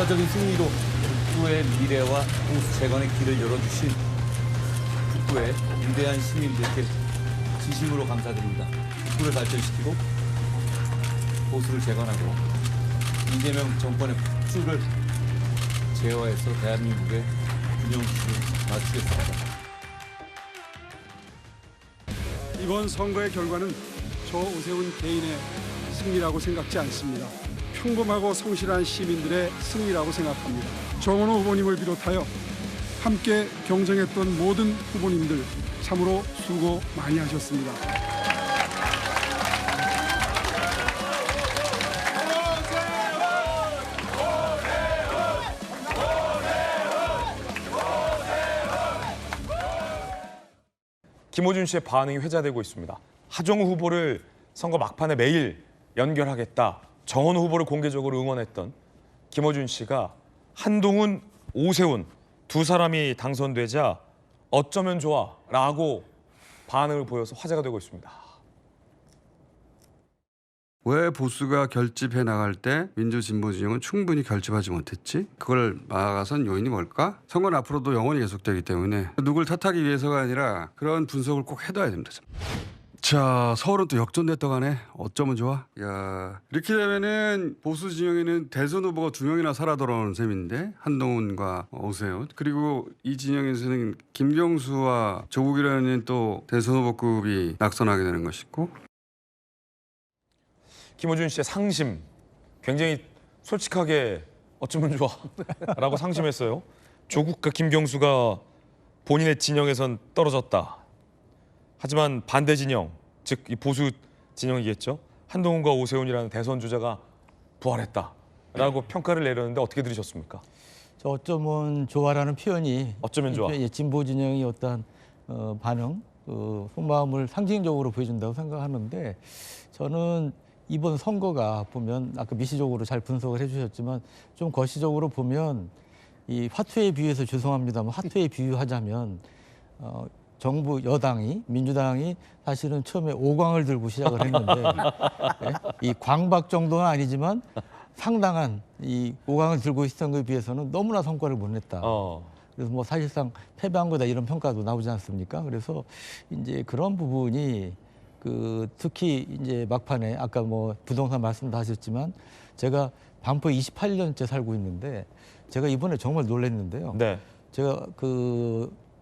역사적인 승리로 북부의 미래와 보수 재건의 길을 열어주신 북부의 위대한 시민들께 진심으로 감사드립니다. 북부를 발전시키고 보수를 재건하고 이재명 정권의 폭주를 제어해서 대한민국의 균형기를 맞추겠습니다. 이번 선거의 결과는 저 오세훈 개인의 승리라고 생각지 않습니다. 평범하고 성실한 시민들의 승리라고 생각합니다. 정원호 후보님을 비롯하여 함께 경쟁했던 모든 후보님들 참으로 수고 많이 하셨습니다. 김호준 씨의 반응이 회자되고 있습니다. 하정우 후보를 선거 막판에 매일 연결하겠다. 정원호 후보를 공개적으로 응원했던 김호준 씨가 한동훈, 오세훈 두 사람이 당선되자 어쩌면 좋아라고 반응을 보여서 화제가 되고 있습니다. 왜 보수가 결집해 나갈 때 민주진보 진영은 충분히 결집하지 못했지? 그걸 막아선 요인이 뭘까? 선거는 앞으로도 영원히 계속되기 때문에 누굴 탓하기 위해서가 아니라 그런 분석을 꼭 해둬야 됩니다. 자, 서울은 또 역전됐다고 하네. 어쩌면 좋아? 야, 이렇게 되면은 보수 진영에는 대선 후보가 2명이나 살아 돌아오는 셈인데 한동훈과 오세훈, 그리고 이 진영에서는 김경수와 조국 의원은 또 대선 후보급이 낙선하게 되는 것이고, 김호준 씨의 상심, 굉장히 솔직하게 어쩌면 좋아라고 상심했어요. 조국과 김경수가 본인의 진영에선 떨어졌다. 하지만 반대 진영, 즉 이 보수 진영이겠죠. 한동훈과 오세훈이라는 대선 주자가 부활했다라고 평가를 내렸는데 어떻게 들으셨습니까? 저 어쩌면 좋아라는 표현이 어쩌면 좋아. 진보 진영의 어떤 반응, 속마음을 상징적으로 보여준다고 생각하는데, 저는 이번 선거가 보면 아까 미시적으로 잘 분석을 해주셨지만 좀 거시적으로 보면 이 화투에 비유해서 죄송합니다만 화투에 비유하자면 정부 여당이 민주당이 사실은 처음에 5광을 들고 시작을 했는데 예? 이 광박 정도는 아니지만 상당한 이 5광을 들고 있었던 것에 비해서는 너무나 성과를 못 냈다. 그래서 뭐 사실상 패배한 거다 이런 평가도 나오지 않습니까? 그래서 이제 그런 부분이 특히 이제 막판에 아까 뭐 부동산 말씀도 하셨지만 제가 반포에 28년째 살고 있는데 제가 이번에 정말 놀랐는데요. 네. 제가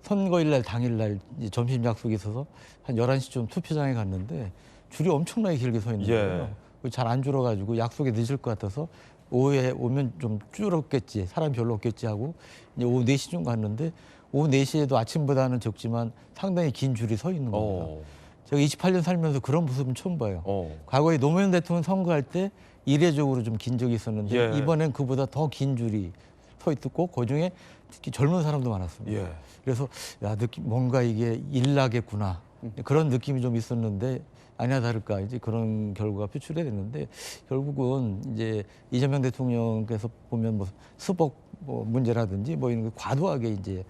선거일날 당일날 이제 점심 약속이 있어서 한 11시쯤 투표장에 갔는데 줄이 엄청나게 길게 서 있는 거예요. 잘 안 줄어가지고 약속에 늦을 것 같아서 오후에 오면 좀 줄었겠지, 사람이 별로 없겠지 하고 이제 오후 4시쯤 갔는데 오후 4시에도 아침보다는 적지만 상당히 긴 줄이 서 있는 겁니다. 제가 28년 살면서 그런 모습은 처음 봐요. 과거에 노무현 대통령 선거할 때 이례적으로 좀 긴 적이 있었는데 이번엔 그보다 더 긴 줄이 서 있고 그중에 특히 젊은 사람도 많았습니다. 그래서 야, 뭔가 이게 일나겠구나 그런 느낌이 좀 있었는데 아니나 다를까 이제 그런 결과가 표출이 됐는데 결국은 이제 이재명 대통령께서 보면 뭐 수복 문제라든지 뭐 이런 게 과도하게 이제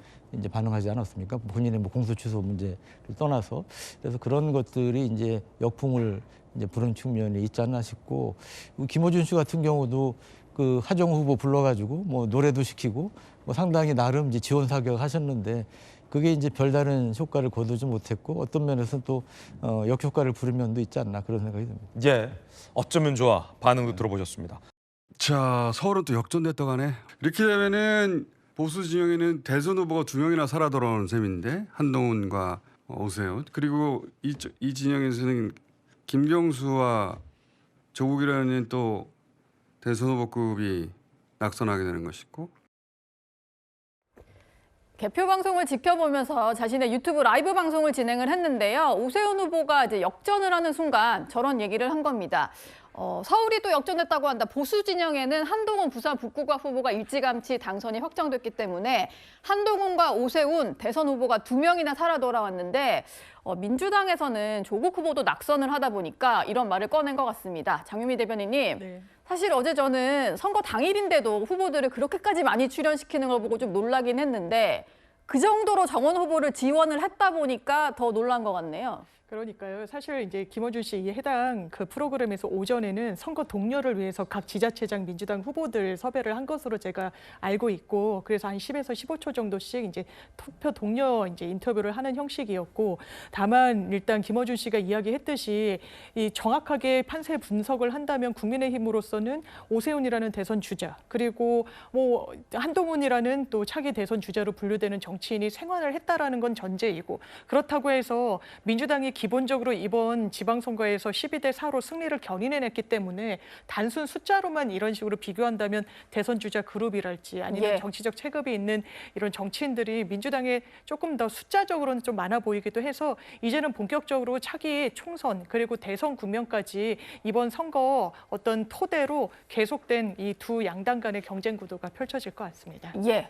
반응하지 않았습니까? 본인의 뭐 공소 취소 문제를 떠나서 그래서 그런 것들이 이제 역풍을 이제 부른 측면이 있지 않나 싶고, 김호준 씨 같은 경우도 하정우 후보 불러가지고 뭐 노래도 시키고 뭐 상당히 나름 이제 지원 사격 하셨는데 그게 이제 별다른 효과를 거두지 못했고 어떤 면에서는 또 역효과를 부른 면도 있지 않나 그런 생각이 듭니다. 예, 어쩌면 좋아 반응도 들어보셨습니다. 자, 서울은 또 역전됐다고 하네. 이렇게 되면은 보수 진영에는 대선 후보가 2명이나 살아 돌아오는 셈인데 한동훈과 오세훈, 그리고 이 진영에서는 김경수와 조국 의원은 또 대선 후보급이 낙선하게 되는 것이고, 개표 방송을 지켜보면서 자신의 유튜브 라이브 방송을 진행을 했는데요. 오세훈 후보가 이제 역전을 하는 순간 저런 얘기를 한 겁니다. 서울이 또 역전됐다고 한다. 보수 진영에는 한동훈 부산 북구가 후보가 일찌감치 당선이 확정됐기 때문에 한동훈과 오세훈 대선 후보가 2명이나 살아 돌아왔는데 민주당에서는 조국 후보도 낙선을 하다 보니까 이런 말을 꺼낸 것 같습니다. 장유미 대변인님. 네. 사실 어제 저는 선거 당일인데도 후보들을 그렇게까지 많이 출연시키는 걸 보고 좀 놀라긴 했는데 그 정도로 정원 후보를 지원을 했다 보니까 더 놀란 것 같네요. 그러니까요. 사실 이제 김어준 씨 이 해당 그 프로그램에서 오전에는 선거 동료를 위해서 각 지자체장 민주당 후보들 섭외를 한 것으로 제가 알고 있고, 그래서 한 10에서 15초 정도씩 이제 투표 동료 이제 인터뷰를 하는 형식이었고, 다만 일단 김어준 씨가 이야기했듯이 이 정확하게 판세 분석을 한다면 국민의힘으로서는 오세훈이라는 대선 주자, 그리고 뭐 한동훈이라는 또 차기 대선 주자로 분류되는 정치인이 생환을 했다라는 건 전제이고, 그렇다고 해서 민주당이 기본적으로 이번 지방선거에서 12대 4로 승리를 견인해냈기 때문에 단순 숫자로만 이런 식으로 비교한다면 대선 주자 그룹이랄지 아니면 예. 정치적 체급이 있는 이런 정치인들이 민주당에 조금 더 숫자적으로는 좀 많아 보이기도 해서 이제는 본격적으로 차기 총선 그리고 대선 국면까지 이번 선거 어떤 토대로 계속된 이 두 양당 간의 경쟁 구도가 펼쳐질 것 같습니다. 예.